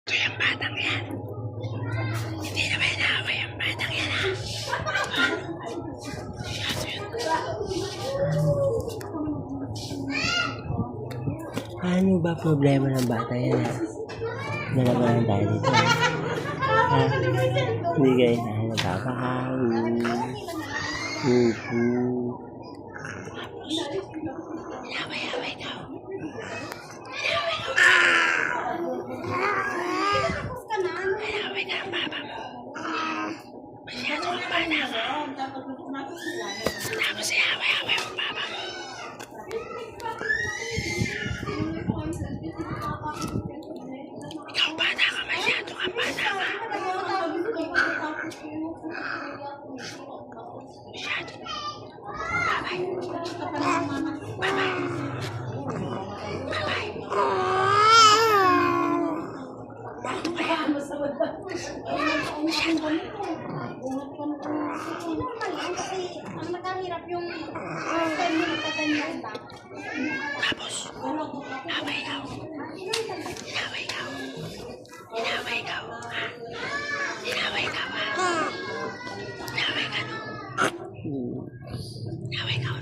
Ito yung batang yan. Hindi naman inaaway ang batang yan, ha? Ano ba problema ng bata yan, ha? Nalaman tayo dito, ha? Hindi kayo na nagkakahain. Inaway-away ka. Inaway ka. Inaway ka ang papa mo. Masyado ang bata ka. Tapos inaway-away ang papa mo. Ikaw bata ka, masyado kang bata ka. Masyado. Bye-bye. Bye-bye. Bye-bye. Bakit kaya? Masyado. Ang nakahirap yung time mo nagtatanyan ba? Tapos, inaway ka. Inaway ka. Inaway ka. Ha? Inaway ka ba? Inaway ka, no? Inaway ka.